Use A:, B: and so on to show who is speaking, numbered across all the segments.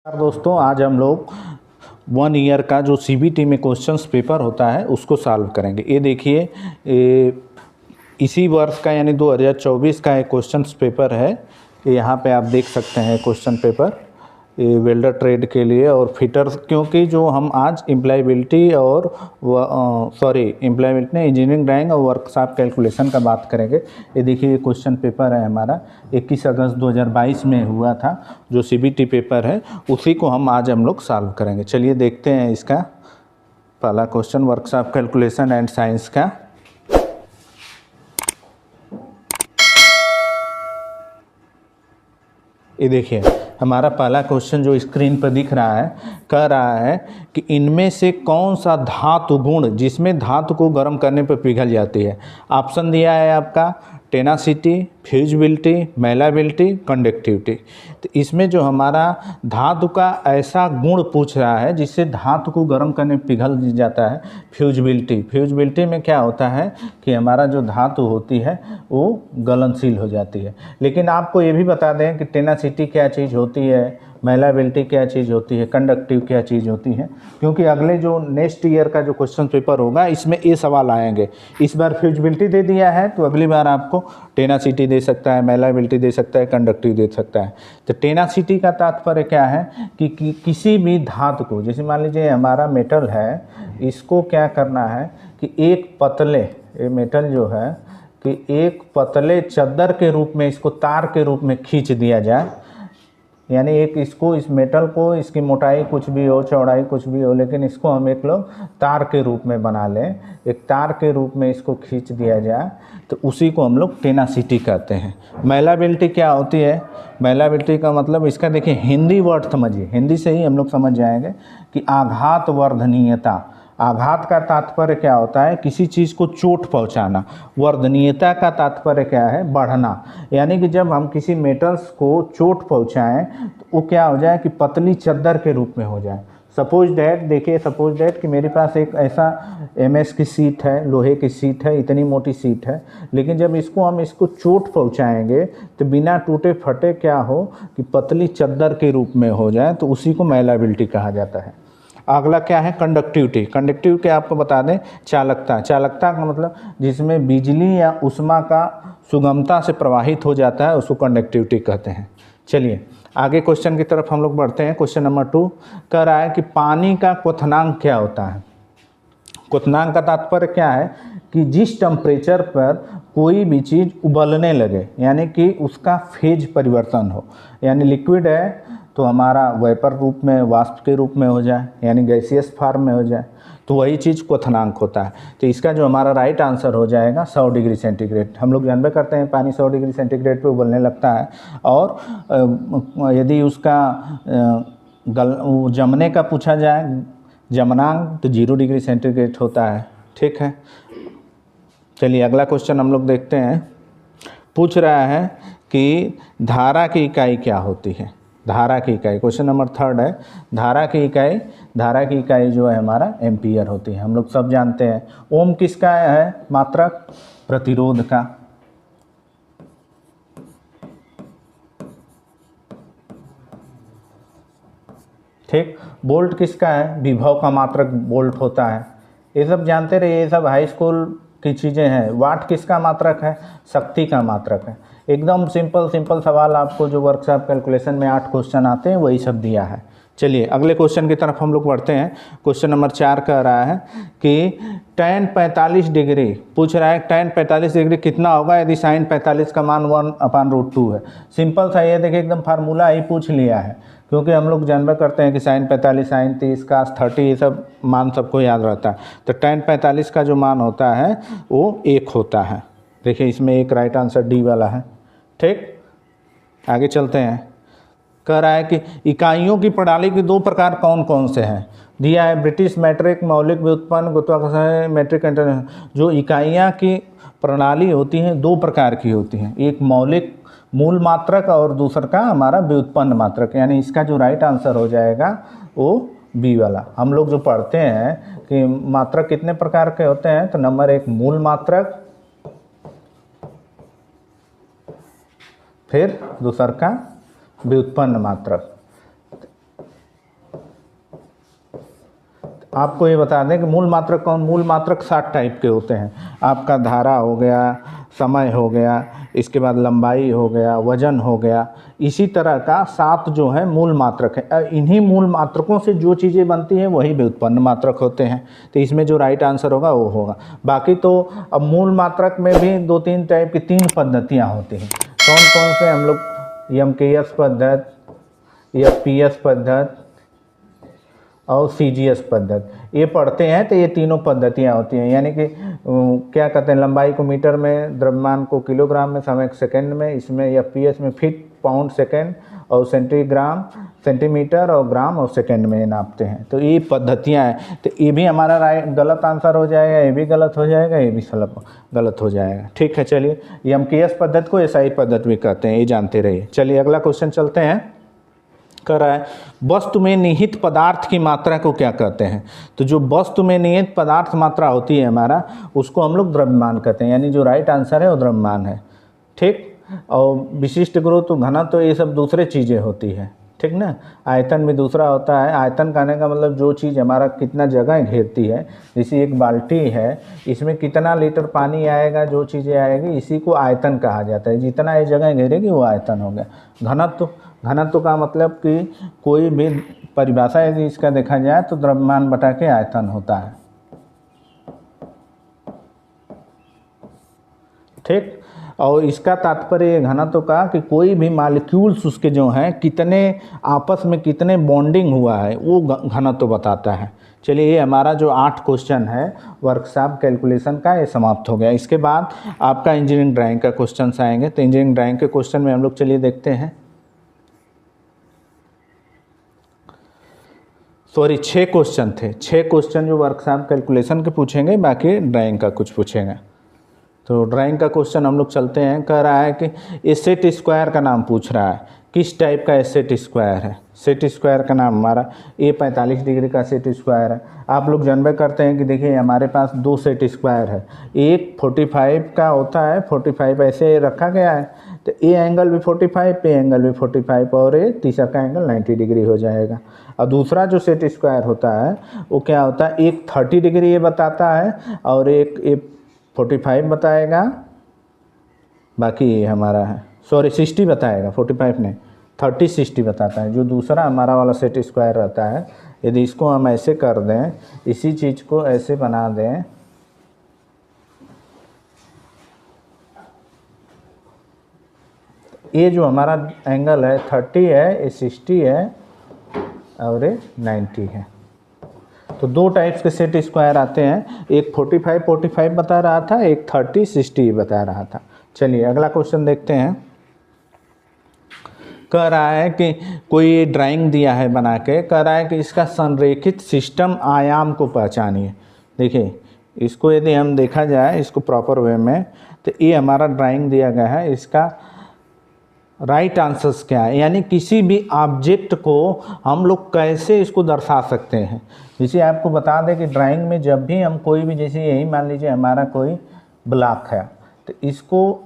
A: दोस्तों आज हम लोग 1 ईयर का जो सीबीटी में क्वेश्चंस पेपर होता है उसको सॉल्व करेंगे। ये देखिए इसी वर्ष का यानी 2024 का एक क्वेश्चंस पेपर है। यहाँ पे आप देख सकते हैं क्वेश्चन पेपर ये वेल्डर ट्रेड के लिए और फिटर्स, क्योंकि जो हम आज एम्प्लॉयबिलिटी और एम्प्लॉयबिलिटी इंजीनियरिंग ड्राइंग और वर्कशॉप कैलकुलेशन का बात करेंगे। ये देखिए ये क्वेश्चन पेपर है हमारा 21 अगस्त 2022 में हुआ था जो सीबीटी पेपर है, उसी को हम लोग सॉल्व करेंगे। चलिए देखते हैं इसका पहला question workshop calculation and science का। ये देखिए हमारा पहला क्वेश्चन जो स्क्रीन पर दिख रहा है कह रहा है कि इनमें से कौन सा धातु गुण जिसमें धातु को गर्म करने पर पिघल जाती है। ऑप्शन दिया है आपका टेनासिटी, फ्यूजिबिलिटी, मेलाबिलिटी, कंडक्टिविटी। तो इसमें जो हमारा धातु का ऐसा गुण पूछ रहा है जिससे धातु को गर्म करने पर पिघल जाता है, फ्यूजिबिलिटी। फ्यूजिबिलिटी में क्या होता है कि हमारा जो धातु होती है वो गलनशील हो जाती है। लेकिन आपको ये भी बता दें कि टेनासिटी क्या चीज़ होती है, मेलाबिलिटी क्या चीज़ होती है, कंडक्टिव क्या चीज़ होती है, क्योंकि अगले जो नेक्स्ट ईयर का जो क्वेश्चन पेपर होगा इसमें ये सवाल आएंगे। इस बार फ्यूजिबिलिटी दे दिया है तो अगली बार आपको टेनासिटी दे सकता है, मेलाबिलिटी दे सकता है, कंडक्टिव दे सकता है। तो टेनासिटी का तात्पर्य क्या है कि किसी भी धातु को, जैसे मान लीजिए हमारा मेटल है, इसको क्या करना है कि एक पतले, ये मेटल जो है कि एक पतले चद्दर के रूप में इसको तार के रूप में खींच दिया जाए, यानी एक इसको, इस मेटल को, इसकी मोटाई कुछ भी हो, चौड़ाई कुछ भी हो, लेकिन इसको हम एक लोग तार के रूप में बना लें, एक तार के रूप में इसको खींच दिया जाए, तो उसी को हम लोग टेनासिटी कहते हैं। मेलाबिलिटी क्या होती है? मेलाबिलिटी का मतलब इसका देखिए हिंदी वर्ड समझिए, हिंदी से ही हम लोग समझ जाएंगे कि आघात वर्धनीयता। आघात का तात्पर्य क्या होता है? किसी चीज़ को चोट पहुंचाना। वर्धनीयता का तात्पर्य क्या है? बढ़ना। यानी कि जब हम किसी मेटल्स को चोट पहुंचाएं तो वो क्या हो जाए कि पतली चद्दर के रूप में हो जाए। सपोज दैट, देखिए सपोज दैट कि मेरे पास एक ऐसा एमएस की सीट है, लोहे की सीट है, इतनी मोटी सीट है, लेकिन जब हम इसको चोट पहुंचाएंगे तो बिना टूटे फटे क्या हो कि पतली चद्दर के रूप में हो जाए, तो उसी को मेलाबिलिटी कहा जाता है। अगला क्या है? कंडक्टिविटी। कंडक्टिविटी आपको बता दें चालकता। चालकता का मतलब जिसमें बिजली या उष्मा का सुगमता से प्रवाहित हो जाता है उसको कंडक्टिविटी कहते हैं। चलिए आगे क्वेश्चन की तरफ हम लोग बढ़ते हैं। क्वेश्चन नंबर 2 कह रहा है कि पानी का क्वथनांक क्या होता है। क्वथनांक का तात्पर्य क्या है कि जिस टेम्परेचर पर कोई भी चीज़ उबलने लगे, यानी कि उसका फेज परिवर्तन हो, यानी लिक्विड है तो हमारा वेपर रूप में, वाष्प के रूप में हो जाए, यानी गैसियस फॉर्म में हो जाए, तो वही चीज़ क्वथनांक होता है। तो इसका जो हमारा राइट आंसर हो जाएगा 100 डिग्री सेंटीग्रेड। हम लोग जानबे करते हैं पानी 100 डिग्री सेंटीग्रेड पे उबलने लगता है, और यदि उसका जमने का पूछा जाए, जमनांक, तो 0 डिग्री सेंटीग्रेड होता है। ठीक है, चलिए अगला क्वेश्चन हम लोग देखते हैं। पूछ रहा है कि धारा की इकाई क्या होती है। धारा की इकाई, क्वेश्चन नंबर 3 है। धारा की इकाई जो है हमारा एम्पियर होती है। हम लोग सब जानते हैं। ओम किसका है? मात्रक। प्रतिरोध का। ठीक। वोल्ट किसका है? विभव का मात्रक वोल्ट होता है। ये सब जानते रहिए, ये सब हाई स्कूल की चीज़ें हैं। वाट किसका मात्रक है? शक्ति का मात्रक है। एकदम सिंपल सवाल आपको जो वर्कशॉप कैलकुलेशन में 8 क्वेश्चन आते हैं वही सब दिया है। चलिए अगले क्वेश्चन की तरफ हम लोग बढ़ते हैं। क्वेश्चन नंबर 4 कह रहा है कि tan 45 डिग्री पूछ रहा है। tan 45 डिग्री कितना होगा यदि sin 45 का मान 1/√2 है। सिंपल सा ये देखिए एकदम फार्मूला ही पूछ लिया है, क्योंकि हम लोग जानबे करते हैं कि sin 45, sin 30, cos 30 ये सब मान सबको याद रहता है। तो tan 45 का जो मान होता है वो 1 होता है। देखिए इसमें एक राइट आंसर डी वाला है। ठीक, आगे चलते हैं। कह रहा है कि इकाइयों की प्रणाली के 2 प्रकार कौन कौन से हैं। दिया है ब्रिटिश मैट्रिक, मौलिक व्युत्पन्न, गुरुत्वाकर्षण मैट्रिक इंटरनेशनल। जो इकाइयाँ की प्रणाली होती हैं 2 प्रकार की होती हैं, एक मौलिक मूल मात्रक और दूसरा का हमारा व्युत्पन्न मात्रक। यानी इसका जो राइट आंसर हो जाएगा वो बी वाला। हम लोग जो पढ़ते हैं कि मात्रक कितने प्रकार के होते हैं, तो नंबर 1 मूल मात्रक, फिर दूसरा का व्युत्पन्न मात्रक। आपको ये बता दें कि मूल मात्रक कौन, मूल मात्रक 7 टाइप के होते हैं। आपका धारा हो गया, समय हो गया, इसके बाद लंबाई हो गया, वजन हो गया, इसी तरह का 7 जो है मूल मात्रक है। इन्हीं मूल मात्रकों से जो चीज़ें बनती हैं वही व्युत्पन्न मात्रक होते हैं। तो इसमें जो राइट आंसर होगा वो होगा। बाकी तो अब मूल मात्रक में भी 2-3 टाइप की 3 पद्धतियाँ होती हैं। कौन कौन से, हम लोग एमकेएस पद्धति, एफपीएस पद्धति और सीजीएस पद्धति ये पढ़ते हैं। तो ये तीनों पद्धतियाँ होती हैं, यानी कि क्या कहते हैं, लंबाई को मीटर में, द्रव्यमान को किलोग्राम में, समय सेकंड में, इसमें एफपीएस में फीट पाउंड सेकंड, और सेंटीग्राम सेंटीमीटर, और ग्राम और सेकंड में नापते हैं। तो ये पद्धतियाँ हैं। तो ये भी हमारा राइट गलत आंसर हो जाएगा, ये भी गलत हो जाएगा, ये भी गलत हो जाएगा। ठीक है, चलिए एमकेएस पद्धति को एसआई पद्धति भी कहते हैं, ये जानते रहिए। चलिए अगला क्वेश्चन चलते हैं। कर रहा है वस्तु में निहित पदार्थ की मात्रा को क्या कहते हैं। तो जो वस्तु में निहित पदार्थ मात्रा होती है हमारा, उसको हम लोग द्रव्यमान कहते हैं, यानी जो राइट आंसर है वो द्रव्यमान है। ठीक, और विशिष्ट गुरुत्व, घनत्व, तो ये सब दूसरे चीज़ें होती है। ठीक ना, आयतन भी दूसरा होता है। आयतन कहने का मतलब जो चीज़ हमारा कितना जगह घेरती है, जैसे एक बाल्टी है, इसमें कितना लीटर पानी आएगा, जो चीज़ें आएगी, इसी को आयतन कहा जाता है। जितना ये जगह घेरेगी वो आयतन हो गया। घनत्व, घनत्व का मतलब कि कोई भी परिभाषा यदि इसका देखा जाए तो द्रव्यमान बटा के आयतन होता है। ठीक, और इसका तात्पर्य घनत्व का कि कोई भी मॉलिक्यूल्स उसके जो हैं कितने आपस में कितने बॉन्डिंग हुआ है वो घनत्व बताता है। चलिए ये हमारा जो 8 क्वेश्चन है वर्कशॉप कैलकुलेशन का, ये समाप्त हो गया। इसके बाद आपका इंजीनियरिंग ड्राइंग का क्वेश्चन आएंगे। तो इंजीनियरिंग ड्राइंग के क्वेश्चन में हम लोग चलिए देखते हैं। सॉरी 6 क्वेश्चन थे, 6 क्वेश्चन जो वर्कशॉप कैलकुलेशन के पूछेंगे, बाकी ड्राइंग का कुछ पूछेंगे। तो ड्राइंग का क्वेश्चन हम लोग चलते हैं। कह रहा है कि ये सेट स्क्वायर का नाम पूछ रहा है, किस टाइप का सेट स्क्वायर है। सेट स्क्वायर का नाम हमारा ये 45 डिग्री का सेट स्क्वायर है। आप लोग जानबे करते हैं कि देखिए हमारे पास 2 सेट स्क्वायर है, एक 45 का होता है, 45 ऐसे रखा गया है, तो ए एंगल भी 45, ए एंगल भी 45, और ये तीसरा का एंगल 90 डिग्री हो जाएगा। और दूसरा जो सेट स्क्वायर होता है वो क्या होता है, एक 30 डिग्री ये बताता है और एक 45 बताएगा, बाकी ये हमारा है, सॉरी 60 बताएगा, 45 नहीं 30 60 बताता है। जो दूसरा हमारा वाला सेट स्क्वायर रहता है, यदि इसको हम ऐसे कर दें, इसी चीज़ को ऐसे बना दें, ये जो हमारा एंगल है 30 है, ये 60 है और ये 90 है। तो 2 टाइप्स के सेट स्क्वायर आते हैं, एक 45 बता रहा था, एक 30 60 बता रहा था। चलिए अगला क्वेश्चन देखते हैं। कह रहा है कि कोई ड्राइंग दिया है बना के, कह रहा है कि इसका संरेखित सिस्टम आयाम को पहचानिए। देखिए इसको यदि हम देखा जाए इसको प्रॉपर वे में, तो ये हमारा ड्राइंग दिया गया है, इसका राइट आंसर्स क्या है, यानी किसी भी ऑब्जेक्ट को हम लोग कैसे इसको दर्शा सकते हैं। जैसे आपको बता दें कि ड्राइंग में जब भी हम कोई भी, जैसे यही मान लीजिए हमारा कोई ब्लॉक है, तो इसको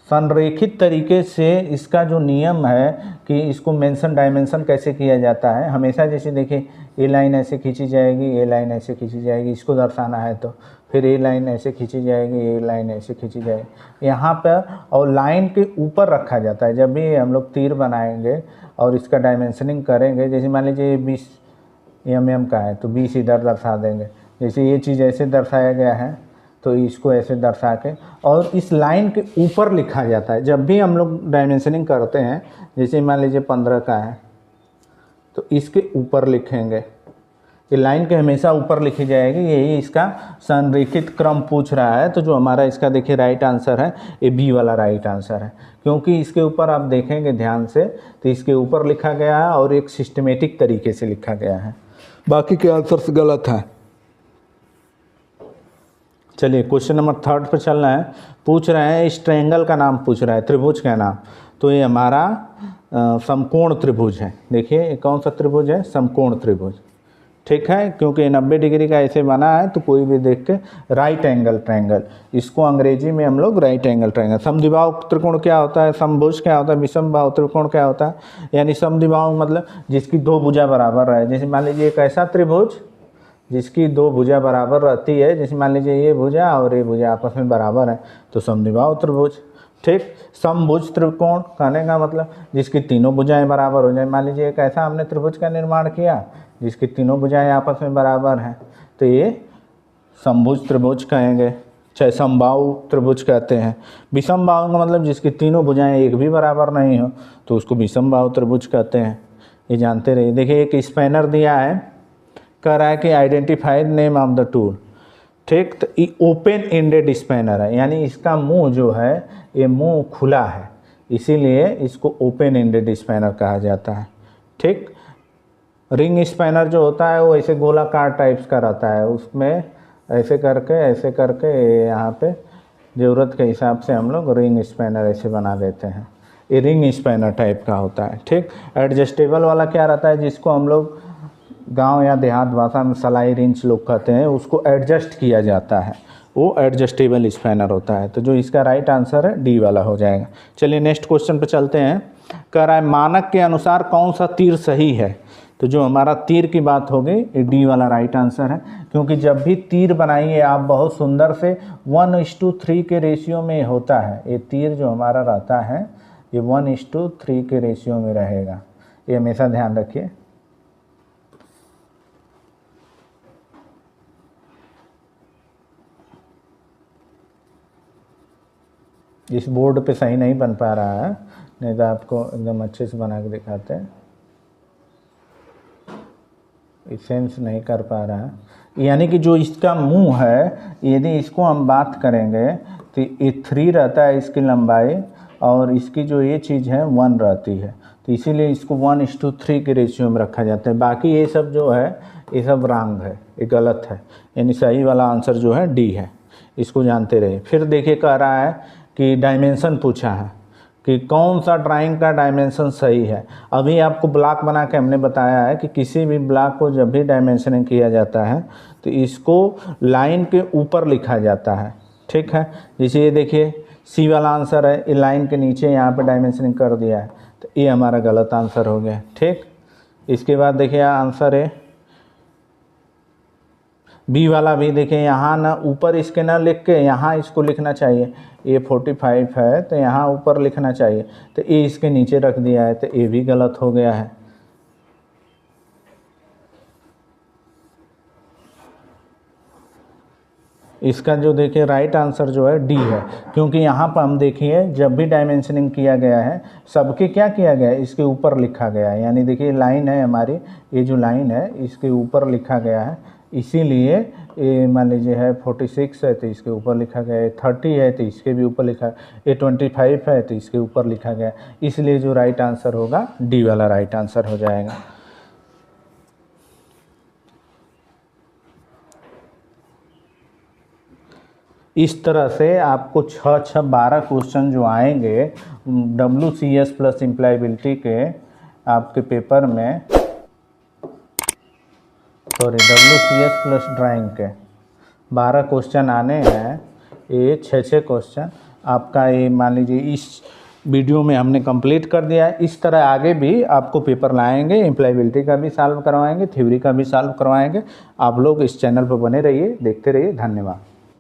A: संरेखित तरीके से, इसका जो नियम है कि इसको मेंशन डायमेंशन कैसे किया जाता है, हमेशा जैसे देखिए ये लाइन ऐसे खींची जाएगी, ये लाइन ऐसे खींची जाएगी, इसको दर्शाना है तो फिर ये लाइन ऐसे खींची जाएगी, ये लाइन ऐसे खींची जाएगी यहाँ पर, और लाइन के ऊपर रखा जाता है। जब भी हम लोग तीर बनाएंगे और इसका डायमेंशनिंग करेंगे, जैसे मान लीजिए 20 mm का है तो 20 इधर दर्शा देंगे, जैसे ये चीज़ ऐसे दर्शाया गया है तो इसको ऐसे दर्शा के, और इस लाइन के ऊपर लिखा जाता है। जब भी हम लोग डायमेंशनिंग करते हैं, जैसे मान लीजिए 15 का है तो इसके ऊपर लिखेंगे, ये लाइन के हमेशा ऊपर लिखी जाएगी, यही इसका संरेखित क्रम पूछ रहा है। तो जो हमारा इसका देखिए राइट आंसर है, ये बी वाला राइट आंसर है, क्योंकि इसके ऊपर आप देखेंगे ध्यान से तो इसके ऊपर लिखा गया है और एक सिस्टमेटिक तरीके से लिखा गया है, बाकी के आंसर्स गलत है। चलिए क्वेश्चन नंबर 3 पर चलना है। पूछ रहे हैं इस ट्रायंगल का नाम पूछ रहा है, त्रिभुज का नाम। तो ये हमारा समकोण त्रिभुज है। देखिए ये कौन सा त्रिभुज है, समकोण त्रिभुज। ठीक है, क्योंकि 90 डिग्री का ऐसे बना है तो कोई भी देख के राइट एंगल ट्रायंगल, इसको अंग्रेजी में हम लोग राइट एंगल ट्रायंगल। समद्विबाहु त्रिकोण क्या होता है, समभुज क्या होता है, विषमबाहु त्रिकोण क्या होता है। यानी समद्विबाहु मतलब जिसकी 2 भुजा बराबर है। जैसे मान लीजिए एक ऐसा त्रिभुज जिसकी दो भुजा बराबर रहती है, जैसे मान लीजिए ये भुजा और ये भुजा आपस में बराबर है तो समद्विबाहु त्रिभुज। ठीक, समभुज त्रिकोण कहने का मतलब जिसकी तीनों भुजाएं बराबर हो जाए। मान लीजिए एक ऐसा हमने त्रिभुज का निर्माण किया जिसकी तीनों भुजाएं आपस में बराबर हैं तो ये समभुज त्रिभुज कहेंगे, चाहे समबाहु त्रिभुज कहते हैं। विषमबाहु का मतलब जिसकी तीनों भुजाएं एक भी बराबर नहीं हो तो उसको विषमबाहु त्रिभुज कहते हैं, ये जानते रहिए। देखिए एक स्पैनर दिया है, कह रहा है कि identify name of the tool. ठीक, तो ये ओपन एंडेड स्पैनर है, यानी इसका मुंह जो है ये मुंह खुला है, इसीलिए इसको ओपन एंडेड स्पैनर कहा जाता है। ठीक, रिंग स्पैनर जो होता है वो ऐसे गोलाकार टाइप्स का रहता है, उसमें ऐसे करके यहाँ पे ज़रूरत के हिसाब से हम लोग रिंग स्पैनर ऐसे बना देते हैं, ये रिंग स्पैनर टाइप का होता है। ठीक, एडजस्टेबल वाला क्या रहता है, जिसको हम लोग गांव या देहात भाषा में सलाई रिंच लोग कहते हैं, उसको एडजस्ट किया जाता है, वो एडजस्टेबल स्पैनर होता है। तो जो इसका राइट आंसर है डी वाला हो जाएगा। चलिए नेक्स्ट क्वेश्चन पे चलते हैं। कह रहा है मानक के अनुसार कौन सा तीर सही है, तो जो हमारा तीर की बात होगी ये डी वाला राइट आंसर है, क्योंकि जब भी तीर बनाइए आप बहुत सुंदर से 1:3 के रेशियो में होता है। ये तीर जो हमारा रहता है ये 1:3 के रेशियो में रहेगा, ये हमेशा ध्यान रखिए। इस बोर्ड पे सही नहीं बन पा रहा है, नहीं तो आपको एकदम अच्छे से बना के दिखाते हैं, सेंस नहीं कर पा रहा है। यानी कि जो इसका मुंह है, यदि इसको हम बात करेंगे तो ये 3 रहता है इसकी लंबाई, और इसकी जो ये चीज़ है 1 रहती है, तो इसीलिए इसको 1:3 के रेशियो में रखा जाता है। बाकी ये सब जो है ये सब रॉन्ग है, ये गलत है, यानी सही वाला आंसर जो है डी है, इसको जानते रहिए। फिर देखिए कह रहा है कि डायमेंशन पूछा है कि कौन सा ड्राइंग का डायमेंशन सही है। अभी आपको ब्लॉक बना के हमने बताया है कि किसी भी ब्लॉक को जब भी डायमेंशनिंग किया जाता है तो इसको लाइन के ऊपर लिखा जाता है। ठीक है, जैसे ये देखिए सी वाला आंसर है, ये लाइन के नीचे यहाँ पे डायमेंशनिंग कर दिया है, तो ये हमारा गलत आंसर हो गया। ठीक, इसके बाद देखिए आंसर है बी वाला भी। देखिए यहाँ ना ऊपर इसके ना लिख के यहाँ इसको लिखना चाहिए, ये 45 है तो यहाँ ऊपर लिखना चाहिए, तो ये इसके नीचे रख दिया है, तो ये भी गलत हो गया है। इसका जो देखिए राइट आंसर जो है डी है, क्योंकि यहाँ पर हम देखिए जब भी डायमेंशनिंग किया गया है सबके क्या किया गया है, इसके ऊपर लिखा गया है। यानी देखिए लाइन है हमारी, ये जो लाइन है इसके ऊपर लिखा गया है, इसीलिए ये मान लीजिए है 46 है तो इसके ऊपर लिखा गया है, 30 है तो इसके भी ऊपर लिखा है, ये 25 है तो इसके ऊपर लिखा गया है, इसलिए जो राइट आंसर होगा डी वाला राइट आंसर हो जाएगा। इस तरह से आपको 6-6-12 क्वेश्चन जो आएंगे WCS प्लस इम्प्लायबिलिटी के आपके पेपर में, सॉरी WCS प्लस ड्राइंग के 12 क्वेश्चन आने हैं। ये 6-6 क्वेश्चन आपका ये मान लीजिए इस वीडियो में हमने कंप्लीट कर दिया है। इस तरह आगे भी आपको पेपर लाएंगे, इम्प्लायबिलिटी का भी सॉल्व करवाएंगे, थ्योरी का भी सॉल्व करवाएंगे। आप लोग इस चैनल पर बने रहिए, देखते रहिए। धन्यवाद।